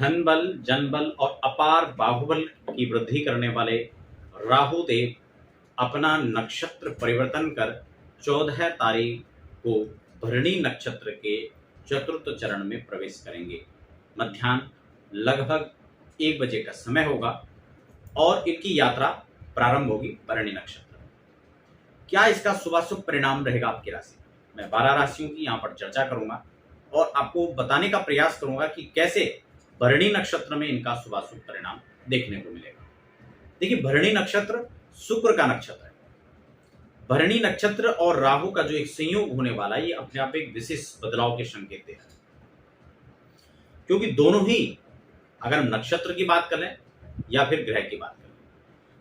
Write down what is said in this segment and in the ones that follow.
धन बल, जन बल और अपार बाहुबल की वृद्धि करने वाले राहु देव अपना नक्षत्र परिवर्तन कर 14 तारीख को भरणी नक्षत्र के चतुर्थ चरण में प्रवेश करेंगे। मध्याह्न लगभग 1 बजे का समय होगा और इनकी यात्रा प्रारंभ होगी भरणी नक्षत्र। क्या इसका शुभाशुभ परिणाम रहेगा आपकी राशि? मैं 12 राशियों की यहाँ पर चर्चा करूंगा और आपको बताने का प्रयास करूंगा कि कैसे भरणी नक्षत्र में इनका शुभाशुभ परिणाम देखने को मिलेगा। देखिए, भरणी नक्षत्र शुक्र का नक्षत्र है। भरणी नक्षत्र और राहु का जो एक संयोग होने वाला है, ये अपने आप एक विशेष बदलाव के संकेत है, क्योंकि दोनों ही, अगर हम नक्षत्र की बात करें या फिर ग्रह की बात करें,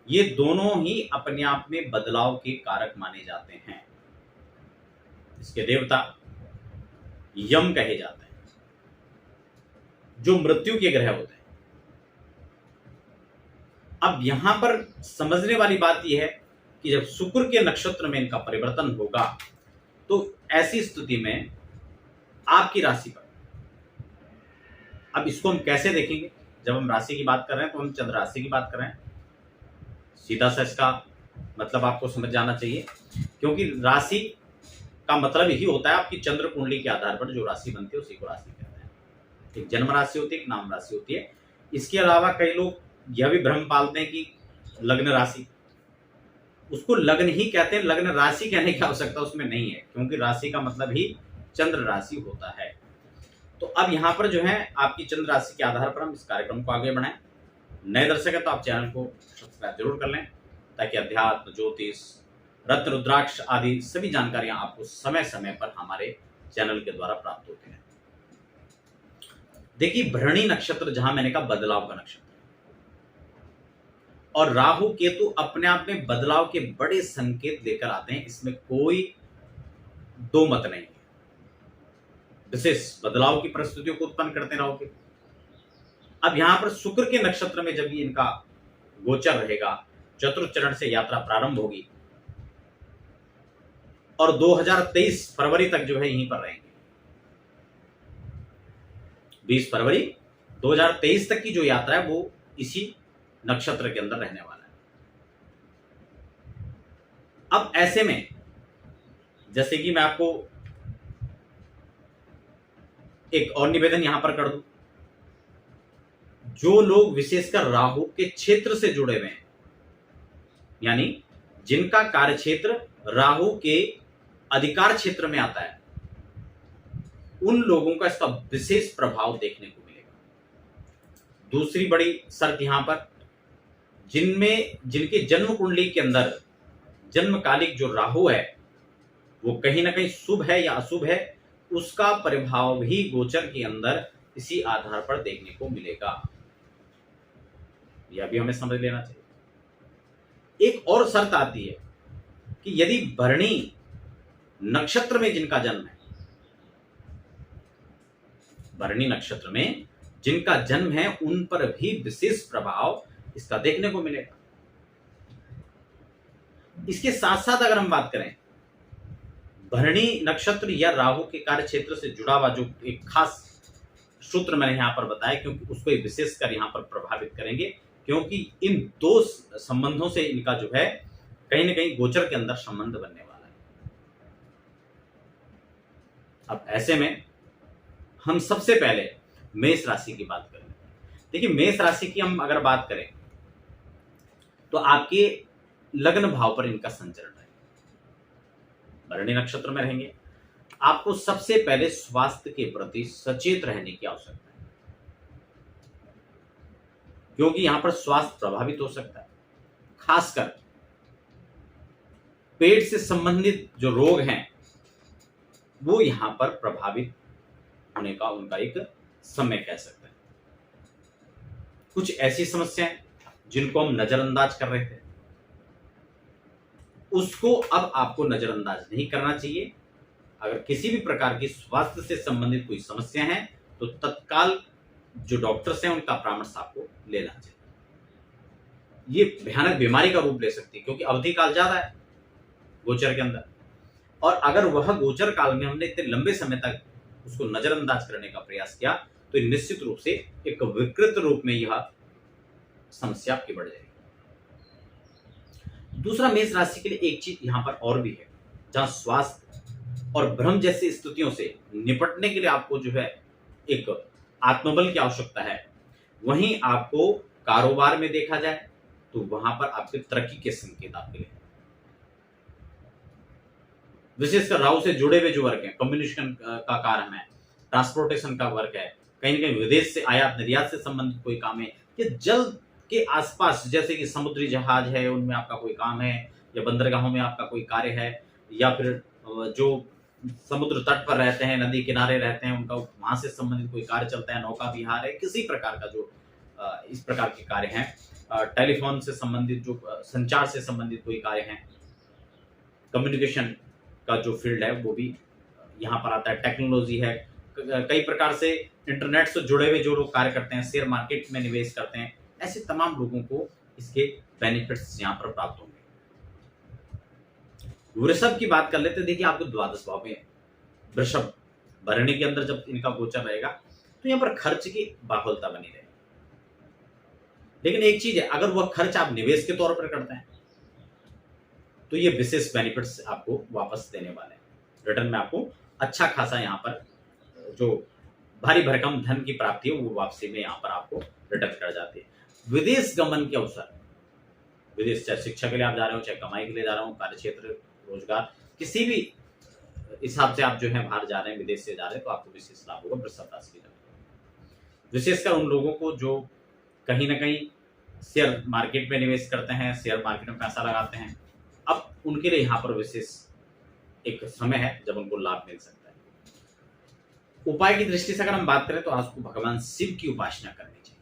ये दोनों ही अपने आप में बदलाव के कारक माने जाते हैं। इसके देवता यम कहे जाते हैं, जो मृत्यु के ग्रह होते हैं। अब यहां पर समझने वाली बात यह है कि जब शुक्र के नक्षत्र में इनका परिवर्तन होगा तो ऐसी स्थिति में आपकी राशि पर, अब इसको हम कैसे देखेंगे? जब हम राशि की बात कर रहे हैं तो हम चंद्र राशि की बात कर रहे हैं। सीधा सा इसका मतलब आपको समझ जाना चाहिए, क्योंकि राशि का मतलब यही होता है आपकी चंद्र कुंडली के आधार पर जो राशि बनती है उसी को राशि कहते हैं। एक जन्म राशि होती है, एक नाम राशि होती है। इसके अलावा कई लोग यह भी भ्रम पालते हैं कि लग्न राशि, उसको लग्न ही कहते हैं, लग्न राशि कहने की आवश्यकता उसमें नहीं है, क्योंकि राशि का मतलब ही चंद्र राशि होता है। तो अब यहाँ पर जो है आपकी चंद्र राशि के आधार पर हम इस कार्यक्रम को आगे बढ़ाएं। नए दर्शक है तो आप चैनल को सब्सक्राइब जरूर कर लें, ताकि अध्यात्म, ज्योतिष, रत्न, रुद्राक्ष आदि सभी जानकारियां आपको समय समय पर हमारे चैनल के द्वारा प्राप्त होती हैं। देखिए, भरणी नक्षत्र जहां मैंने कहा बदलाव का नक्षत्र, और राहु केतु अपने आप में बदलाव के बड़े संकेत लेकर आते हैं, इसमें कोई दो मत नहीं है। विशेष बदलाव की परिस्थितियों को उत्पन्न करते राहु केतु। अब यहां पर शुक्र के नक्षत्र में जब भी इनका गोचर रहेगा, चतुर्थ चरण से यात्रा प्रारंभ होगी और 2023 फरवरी तक जो है यहीं पर रहेंगे। 20 फरवरी 2023 तक की जो यात्रा है वो इसी नक्षत्र के अंदर रहने वाला है। अब ऐसे में जैसे कि मैं आपको एक और निवेदन यहां पर कर दूं, जो लोग विशेषकर राहु के क्षेत्र से जुड़े हुए हैं, यानी जिनका कार्य क्षेत्र राहु के अधिकार क्षेत्र में आता है, उन लोगों का इसका विशेष प्रभाव देखने को मिलेगा। दूसरी बड़ी शर्त यहां पर, जिनके जन्म कुंडली के अंदर जन्मकालिक जो राहु है वो कहीं ना कहीं शुभ है या अशुभ है, उसका प्रभाव भी गोचर के अंदर इसी आधार पर देखने को मिलेगा। यह भी हमें समझ लेना चाहिए। एक और शर्त आती है कि यदि भरणी नक्षत्र में जिनका जन्म है, भरणी नक्षत्र में जिनका जन्म है, उन पर भी विशेष प्रभाव इसका देखने को मिलेगा। इसके साथ साथ अगर हम बात करें, भरणी नक्षत्र या राहु के कार्य क्षेत्र से जुड़ा हुआ जो एक खास सूत्र मैंने यहां पर बताया, क्योंकि उसको विशेषकर यहां पर प्रभावित करेंगे, क्योंकि इन दो संबंधों से इनका जो है कहीं ना कहीं गोचर के अंदर संबंध बनने वाला है। अब ऐसे में हम सबसे पहले मेष राशि की बात करें। देखिए, मेष राशि की हम अगर बात करें तो आपके लग्न भाव पर इनका संचरण है, भरणी नक्षत्र में रहेंगे। आपको सबसे पहले स्वास्थ्य के प्रति सचेत रहने की आवश्यकता है, क्योंकि यहां पर स्वास्थ्य प्रभावित हो सकता है। खासकर पेट से संबंधित जो रोग हैं वो यहां पर प्रभावित होने का उनका एक समय कह सकते हैं। कुछ ऐसी समस्याएं जिनको हम नजरअंदाज कर रहे थे, उसको अब आपको नजरअंदाज नहीं करना चाहिए। अगर किसी भी प्रकार की स्वास्थ्य से संबंधित कोई समस्या है तो तत्काल जो डॉक्टर्स हैं उनका परामर्श आपको लेना चाहिए। ये भयानक बीमारी का रूप ले सकती है, क्योंकि अवधि काल ज्यादा है गोचर के अंदर, और अगर वह गोचर काल में हमने इतने लंबे समय तक उसको नजरअंदाज करने का प्रयास किया तो निश्चित रूप से एक विकृत रूप में यह समस्या आपकी बढ़ जाएगी। दूसरा, मेष राशि के लिए एक चीज यहां पर और भी है, जहां स्वास्थ्य और भ्रम जैसी स्थितियों से निपटने के लिए आपको जो है एक आत्मबल की आवश्यकता है, वहीं आपको कारोबार में देखा जाए तो वहां पर आपके तरक्की के संकेत आपके लिए, विशेषकर राहु से जुड़े हुए जो वर्क है, कम्युनिकेशन का कार्य है, ट्रांसपोर्टेशन का वर्क है, कहीं ना कहीं विदेश से आयात निर्यात से संबंधित कोई काम है, या जल के आसपास जैसे कि समुद्री जहाज है उनमें आपका कोई काम है, या बंदरगाहों में आपका कोई कार्य है, या फिर जो समुद्र तट पर रहते हैं, नदी किनारे रहते हैं, उनका वहां से संबंधित कोई कार्य चलता है, नौका विहार है, किसी प्रकार का जो इस प्रकार के कार्य हैं, टेलीफोन से संबंधित जो संचार से संबंधित कोई कार्य हैं, कम्युनिकेशन का जो फील्ड है वो भी यहाँ पर आता है, टेक्नोलॉजी है, कई प्रकार से इंटरनेट से जुड़े हुए जो लोग कार्य करते हैं, शेयर मार्केट में निवेश करते हैं, ऐसे तमाम लोगों को इसके बेनिफिट्स यहाँ पर प्राप्त होंगे। वृषभ की बात कर लेते हैं। देखिए, आपको द्वादश भाव में वृषभ भरणी के अंदर जब इनका गोचर रहेगा तो यहाँ पर खर्च की बाहुलता बनी रहेगी, लेकिन एक चीज है, अगर वह खर्च आप निवेश के तौर पर करते हैं तो ये विशेष बेनिफिट्स आपको वापस देने वाले हैं। रिटर्न में आपको अच्छा खासा यहाँ पर जो भारी भरकम धन की प्राप्ति है वो वापसी में यहाँ पर आपको रिटर्न कर जाती है। विदेश गमन के अवसर, विदेश चाहे शिक्षा के लिए आप जा रहे हो, चाहे कमाई के लिए जा रहे हो, कार्य क्षेत्र, रोजगार, किसी भी हिसाब से आप जो है बाहर जा रहे हैं, विदेश से जा रहे हैं, तो आपको विशेष लाभ होगा वृषभ राशि के। विशेषकर उन लोगों को जो कहीं ना कहीं शेयर मार्केट में निवेश करते हैं, शेयर मार्केट में पैसा लगाते हैं, अब उनके लिए यहाँ पर विशेष एक समय है जब उनको लाभ मिल सकता है। उपाय की दृष्टि से अगर हम बात करें तो आपको भगवान शिव की उपासना करनी चाहिए।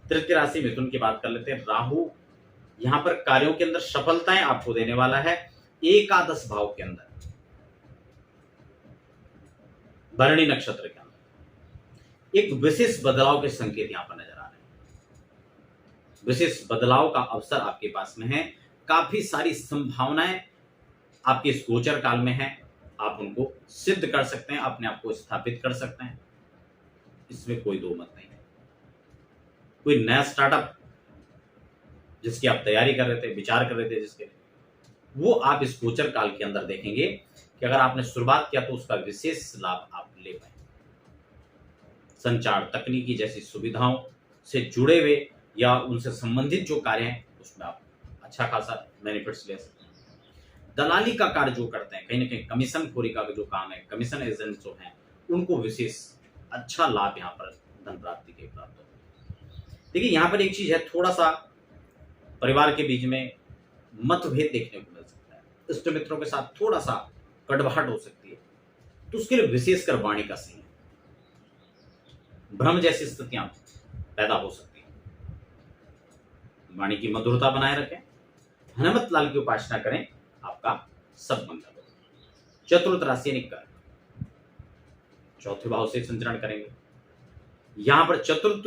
तृतीय राशि मिथुन की बात कर लेते हैं। राहु यहाँ पर कार्यों के अंदर सफलताएं आपको देने वाला है। एकादश भाव के अंदर भरणी नक्षत्र के अंदर एक विशेष बदलाव के संकेत यहां पर नजर आ रहे हैं। विशेष बदलाव का अवसर आपके पास में है, काफी सारी संभावनाएं आपके इस गोचर काल में है, आप उनको सिद्ध कर सकते हैं, अपने आप को स्थापित कर सकते हैं, इसमें कोई दो मत नहीं है। कोई नया स्टार्टअप जिसकी आप तैयारी कर रहे थे, विचार कर रहे थे जिसके, वो आप इस गोचर काल के अंदर देखेंगे कि अगर आपने शुरुआत किया तो उसका विशेष लाभ आप ले पाए। संचार तकनीकी जैसी सुविधाओं से जुड़े हुए या उनसे संबंधित जो कार्य हैं उसमें आप अच्छा खासा बेनिफिट्स ले सकते हैं। दलाली का कार्य जो करते हैं, कहीं ना कहीं कमीशन खोरी का जो काम है, कमीशन एजेंट जो हैं, उनको विशेष अच्छा लाभ यहाँ पर धन प्राप्ति के प्राप्त होगा। देखिए, यहाँ पर एक चीज है, थोड़ा सा परिवार के बीच में मतभेद देखने को मिल सकता है, इष्ट मित्रों के साथ थोड़ा सा कड़वाहट हो सकती है, तो उसके लिए विशेषकर वाणी का सही है। भ्रम जैसी स्थितियां पैदा हो सकती हैं, वाणी की मधुरता बनाए रखें, हनुमत लाल की उपासना करें, आपका सब मंगल होगा। चतुर्थ राशि निकल चौथे भाव से संचरण करेंगे। यहां पर चतुर्थ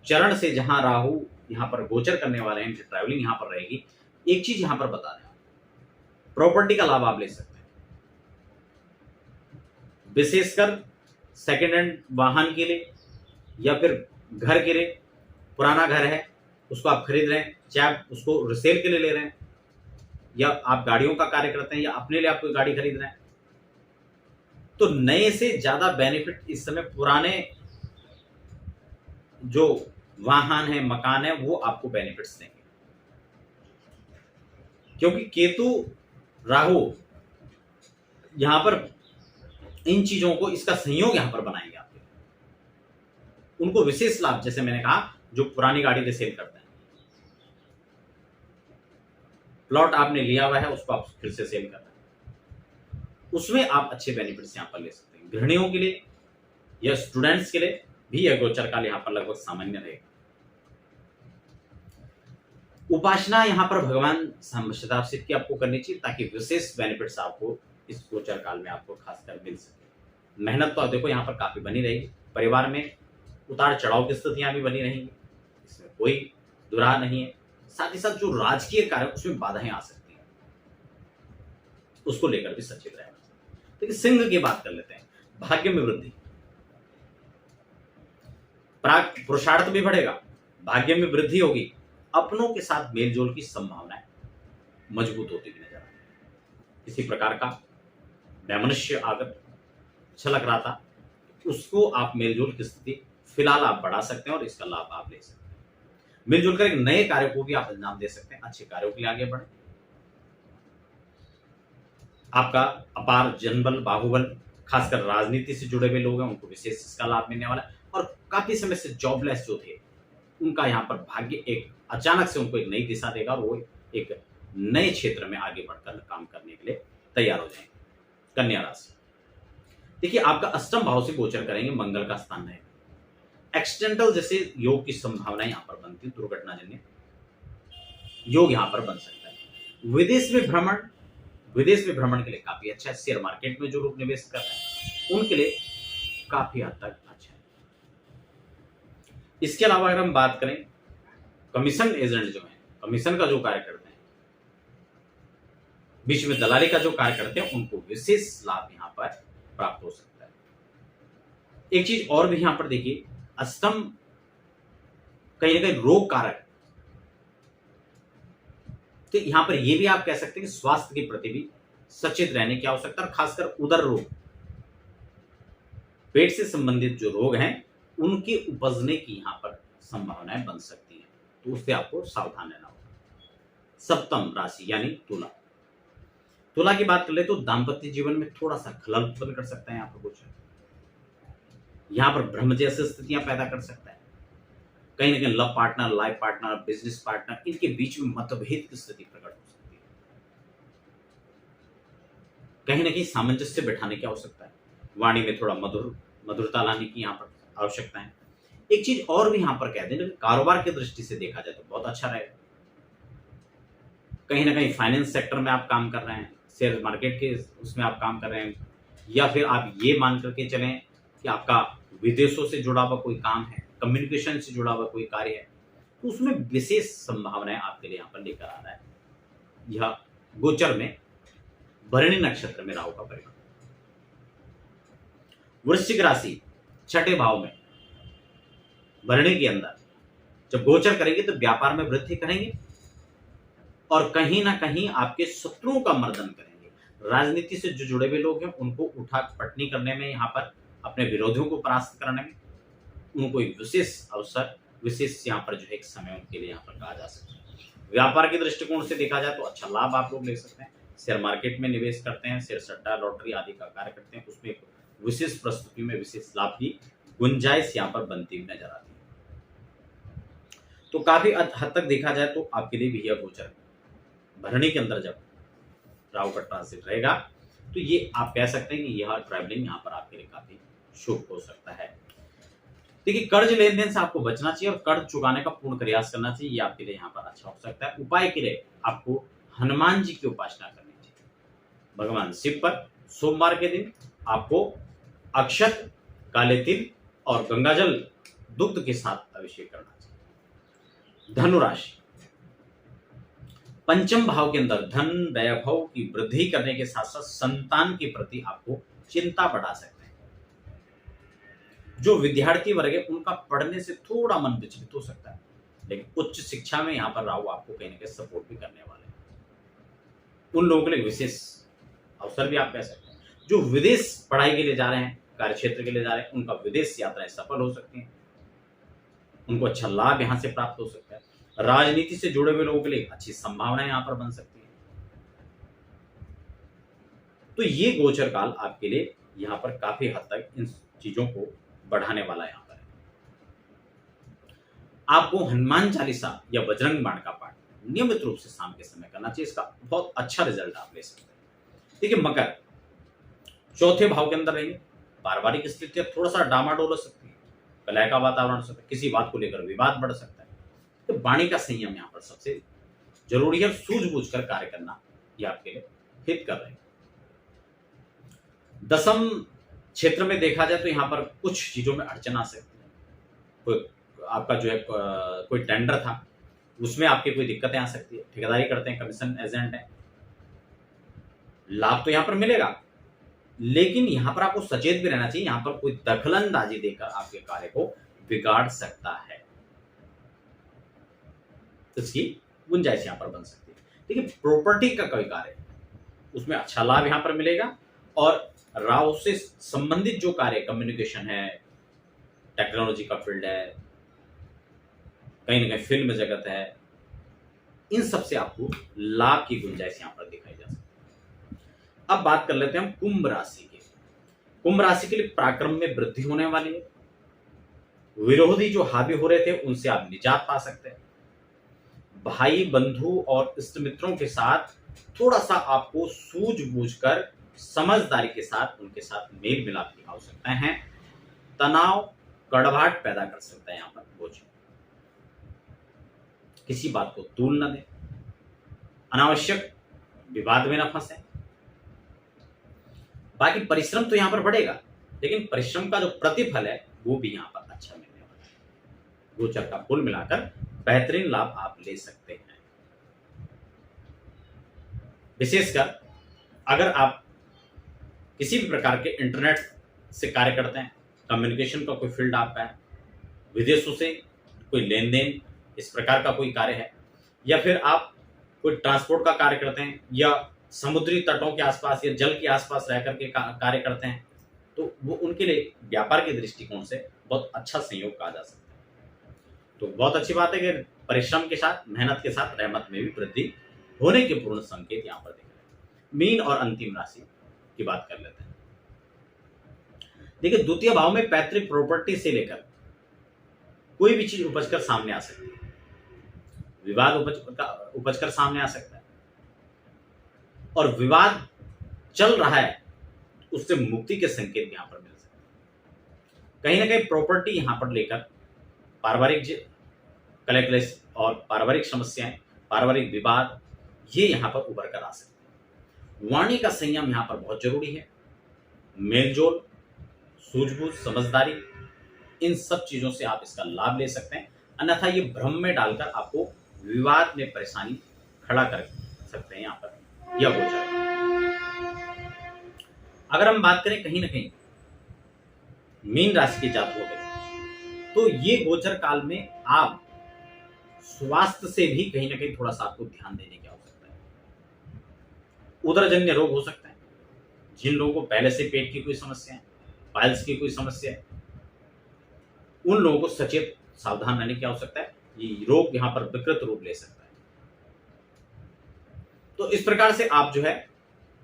चरण से जहां राहु यहां पर गोचर करने वाले हैं, ट्रैवलिंग यहां पर रहेगी। एक चीज यहां पर बता रहे हैं, प्रॉपर्टी का लाभ आप ले सकते हैं, विशेषकर सेकेंड हैंड वाहन के लिए या फिर घर के लिए। पुराना घर है उसको आप खरीद रहे हैं, चाहे आप उसको रिसेल के लिए ले रहे हैं, या आप गाड़ियों का कार्य करते हैं, या अपने लिए आप कोई गाड़ी खरीद रहे हैं, तो नए से ज्यादा बेनिफिट इस समय पुराने जो वाहन है, मकान है, वो आपको बेनिफिट्स देंगे, क्योंकि केतु राहु यहां पर इन चीजों को, इसका संयोग यहां पर बनाएंगे आपके, उनको विशेष लाभ। जैसे मैंने कहा, जो पुरानी गाड़ी के सेल करते हैं, प्लॉट आपने लिया हुआ है उसको आप फिर से सेल कर रहे हैं, उसमें आप अच्छे बेनिफिट्स यहां पर ले सकते हैं। गृहिणियों के लिए या स्टूडेंट्स के लिए भी यह गोचर काल यहां पर लगभग सामान्य रहेगा। उपासना यहां पर भगवान शताब्द शिव की आपको करनी चाहिए, ताकि विशेष बेनिफिट्स आपको इस गोचर काल में आपको खासकर मिल सके। मेहनत तो देखो यहां पर काफी बनी रहेगी, परिवार में उतार चढ़ाव की स्थितियां भी बनी रहेंगी, इसमें कोई दुराह नहीं है। साथ ही साथ जो राजकीय कार्य उसमें बाधाएं आ सकती हैं, उसको लेकर भी सचेत रहना। लेकिन सिंह की बात कर लेते हैं। भाग्य में वृद्धि, पुरुषार्थ भी बढ़ेगा, भाग्य में वृद्धि होगी, अपनों के साथ मेलजोल की संभावनाएं मजबूत होती हुई नजर आ रही है। किसी प्रकार का वैमनस्य अगर छलक रहा था, उसको आप मेलजोल की स्थिति फिलहाल आप बढ़ा सकते हैं और इसका लाभ आप ले सकते हैं। मिलजुल कर एक नए कार्य को भी आप अंजाम दे सकते हैं, अच्छे कार्यों के लिए आगे बढ़े। आपका अपार जनबल बाहुबल, खासकर राजनीति से जुड़े हुए लोग हैं, उनको विशेष इसका लाभ मिलने वाला है। और काफी समय से जॉबलेस जो थे, उनका यहाँ पर भाग्य एक अचानक से उनको एक नई दिशा देगा और वो एक नए क्षेत्र में आगे बढ़कर काम करने के लिए तैयार हो जाएंगे। कन्या राशि, देखिए आपका अष्टम भाव से गोचर करेंगे, मंगल का स्थान रहेगा। एक्सटेंटल जैसे योग की संभावना यहाँ पर बनती है, दुर्घटनाजन्य योग यहाँ पर बन सकता है। विदेश में भ्रमण के लिए काफी अच्छा है। शेयर मार्केट में जो लोग निवेश कर रहे हैं उनके लिए काफी हद तक अच्छा है। इसके अलावा अगर हम बात करें कमीशन एजेंट जो है, कमीशन का जो कार्य करते हैं, बीच में दलाली का जो कार्य करते हैं, उनको विशेष लाभ यहाँ पर प्राप्त हो सकता है। एक चीज और भी यहाँ पर देखिए, अष्टम कहीं ना कहीं रोग कारक, तो यहां पर यह भी आप कह सकते हैं कि स्वास्थ्य के प्रति भी सचेत रहने की आवश्यकता है। खासकर उदर रोग, पेट से संबंधित जो रोग हैं, उनके उपजने की यहां पर संभावनाएं बन सकती हैं, तो उससे आपको सावधान रहना होगा। सप्तम राशि यानी तुला, तुला की बात कर ले तो दाम्पत्य जीवन में थोड़ा सा खलल उत्पन्न कर सकता है। यहाँ पर कुछ यहां पर भ्रम जैसी स्थितियां पैदा कर सकता है। कहीं ना कहीं love partner, life partner, business partner, इनके बीच में मतभेद की स्थिति प्रकट हो सकती है। कहीं ना कहीं सामंजस्य बैठाने की आवश्यकता है। वाणी में थोड़ा मधुरता लाने की यहाँ पर आवश्यकता है। एक चीज और भी यहाँ पर कह दें, कारोबार की दृष्टि से देखा जाए तो बहुत अच्छा रहेगा। कहीं ना कहीं फाइनेंस सेक्टर में आप काम कर रहे हैं, शेयर मार्केट के उसमें आप काम कर रहे हैं, या फिर आप ये मान करके चलें कि आपका विदेशों से जुड़ा हुआ कोई काम है, कम्युनिकेशन से जुड़ा हुआ कोई कार्य है, तो उसमें विशेष संभावनाएं आपके लिए यहाँ पर लेकर आ रहा है। यह गोचर में भरणी नक्षत्र में राहु का परिवर्तन। वृश्चिक राशि छठे भाव में भरणी के अंदर जब गोचर करेंगे तो व्यापार में वृद्धि करेंगे और कहीं ना कहीं आपके शत्रुओं का मर्दन करेंगे। राजनीति से जो जुड़े हुए लोग हैं उनको उठा पटनी करने में, यहाँ पर अपने विरोधियों को परास्त करने में उनको एक विशेष अवसर, विशेष यहाँ पर जो है एक समय उनके लिए यहाँ पर कहा जा सकता है। व्यापार के दृष्टिकोण से देखा जाए तो अच्छा लाभ आप लोग ले सकते हैं। शेयर मार्केट में निवेश करते हैं, शेयर सट्टा लॉटरी आदि का कार्य करते हैं, उसमें विशेष प्रस्तुति में विशेष लाभ की गुंजाइश यहाँ पर बनती हुई नजर आती है। तो काफी हद तक देखा जाए तो आपके लिए भी यह गोचर भरणी के अंदर जब राहु का ट्रांसिट रहेगा तो ये आप कह सकते हैं कि यह ट्रैवलिंग यहाँ पर आपके लिए काफी शुभ हो सकता है। देखिए कर्ज लेन देन से आपको बचना चाहिए और कर्ज चुकाने का पूर्ण प्रयास करना चाहिए, ये आपके लिए यहाँ पर अच्छा हो सकता है। उपाय के लिए आपको हनुमान जी की उपासना करनी चाहिए। भगवान शिव पर सोमवार के दिन आपको अक्षत, काले तिल और गंगाजल दुग्ध के साथ अभिषेक करना चाहिए। धनुराशि पंचम भाव के अंदर धन वैभव की वृद्धि करने के साथ साथ संतान के प्रति आपको चिंता बढ़ा सकते हैं। जो विद्यार्थी वर्ग है उनका पढ़ने से थोड़ा मन विचलित हो सकता है, लेकिन उच्च शिक्षा में यहाँ पर राहु आपको कहीं ना कहीं सपोर्ट भी करने वाले हैं। उन लोगों के लिए विशेष अवसर भी आप कह सकते हैं। जो विदेश पढ़ाई के लिए जा रहे हैं, कार्य क्षेत्र के लिए जा रहे हैं, उनका विदेश यात्राएं सफल हो सकती हैं, उनको अच्छा लाभ यहाँ से प्राप्त हो सकता है। राजनीति से जुड़े हुए लोगों के लिए अच्छी संभावनाएं यहाँ पर बन सकती है। तो ये गोचर काल आपके लिए यहाँ पर काफी हद तक इन चीजों को बढ़ाने वाला यहाँ पर है। आपको हनुमान चालीसा या बजरंग बाण का पाठ नियमित रूप से शाम के समय करना चाहिए, इसका बहुत अच्छा रिजल्ट आप ले सकते हैं। देखिए मकर चौथे भाव के अंदर रहेंगे, पारिवारिक स्थितियां थोड़ा सा डामाडोल हो सकती है, कलह का वातावरण हो सकता है, किसी बात को लेकर विवाद बढ़ सकता है। तो वाणी का संयम यहाँ पर सबसे जरूरी है। सूझबूझ कर कार्य करना ये आपके लिए हित कर रहे हैं। दसम क्षेत्र में देखा जाए तो यहाँ पर कुछ चीजों में अड़चन आ सकती है। कोई आपका जो है कोई टेंडर था उसमें आपके कोई दिक्कतें आ सकती है। ठेकेदारी करते हैं, कमीशन एजेंट है, लाभ तो यहाँ पर मिलेगा, लेकिन यहाँ पर आपको सचेत भी रहना चाहिए। यहाँ पर कोई दखलंदाजी देकर आपके कार्य को बिगाड़ सकता है। इसकी गुंजाइश यहां पर बन सकती है। देखिए, प्रॉपर्टी का कोई कार्य उसमें अच्छा लाभ यहां पर मिलेगा, और राहु से संबंधित जो कार्य, कम्युनिकेशन है, टेक्नोलॉजी का फील्ड है, कहीं ना कहीं फिल्म जगत है, इन सब से आपको लाभ की गुंजाइश यहां पर दिखाई जा सकती है। अब बात कर लेते हैं हम कुंभ राशि की। कुंभ राशि के लिए पराक्रम में वृद्धि होने वाली है। विरोधी जो हावी हो रहे थे उनसे आप निजात पा सकते हैं। भाई, बंधु और इष्ट मित्रों के साथ थोड़ा सा आपको सूझबूझकर, समझदारी के साथ उनके साथ मेल मिलाप की आवश्यकता है। तनाव, कड़वाहट पैदा कर सकता है यहां पर बोझ। किसी बात को तूल न दें, अनावश्यक विवाद में न फंसे। बाकी परिश्रम तो यहां पर बढ़ेगा, लेकिन परिश्रम का जो प्रतिफल है वो भी यहां पर अच्छा मिलने वाला है। गोचर का कुल मिलाकर बेहतरीन लाभ आप ले सकते हैं। विशेषकर अगर आप किसी भी प्रकार के इंटरनेट से कार्य करते हैं, कम्युनिकेशन का कोई फील्ड आपका है, विदेशों से कोई लेन देन, इस प्रकार का कोई कार्य है, या फिर आप कोई ट्रांसपोर्ट का कार्य करते हैं, या समुद्री तटों के आसपास या जल के आसपास रह करके कार्य करते हैं, तो वो उनके लिए व्यापार के दृष्टिकोण से बहुत अच्छा संयोग कहा जा सकता है। तो बहुत अच्छी बात है कि परिश्रम के साथ, मेहनत के साथ रहमत में भी वृद्धि होने के पूर्ण संकेत यहाँ पर दिख रहे हैं। मीन और अंतिम राशि की बात कर लेते हैं। देखिए, द्वितीय भाव में पैतृक प्रॉपर्टी से लेकर कोई भी चीज उपजकर सामने आ सकती है। विवाद उपजकर सामने आ सकता है, और विवाद चल रहा है उससे मुक्ति के संकेत यहां पर मिल सकते हैं। कहीं ना कहीं प्रॉपर्टी यहां पर लेकर पारिवारिक कलेक्लेस और पारिवारिक समस्याएं, पारिवारिक विवाद, ये यहां पर उभर कर आ सकते हैं। वाणी का संयम यहां पर बहुत जरूरी है। मेलजोल, सूझबूझ, समझदारी, इन सब चीजों से आप इसका लाभ ले सकते हैं। अन्यथा ये भ्रम में डालकर आपको विवाद में परेशानी खड़ा कर सकते हैं। यहाँ पर यह गोचर है। अगर हम बात करें कहीं ना कहीं मीन राशि के जातकों में, तो ये गोचर काल में आप स्वास्थ्य से भी कहीं ना कहीं थोड़ा सा आपको ध्यान देने की आवश्यकता है। उदरजन्य रोग हो सकता है। जिन लोगों को पहले से पेट की कोई समस्या है, पाइल्स की कोई समस्या है, उन लोगों को सचेत सावधान रहने की आवश्यकता है। ये रोग यहां पर विकृत रूप ले सकता है। तो इस प्रकार से आप जो है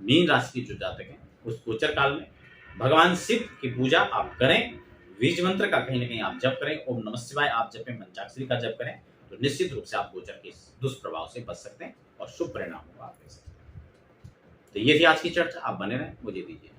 मीन राशि के जो जातक हैं, उस गोचर काल में भगवान शिव की पूजा आप करें, बीज मंत्र का कहीं ना कहीं आप जप करें, ओम नमः शिवाय आप जपें, पंचाक्षरी का जप करें, तो निश्चित रूप से आप गोचर के दुष्प्रभाव से बच सकते हैं और शुभ परिणाम होगा आपके साथ। तो ये थी आज की चर्चा। आप बने रहें, मुझे दीजिए।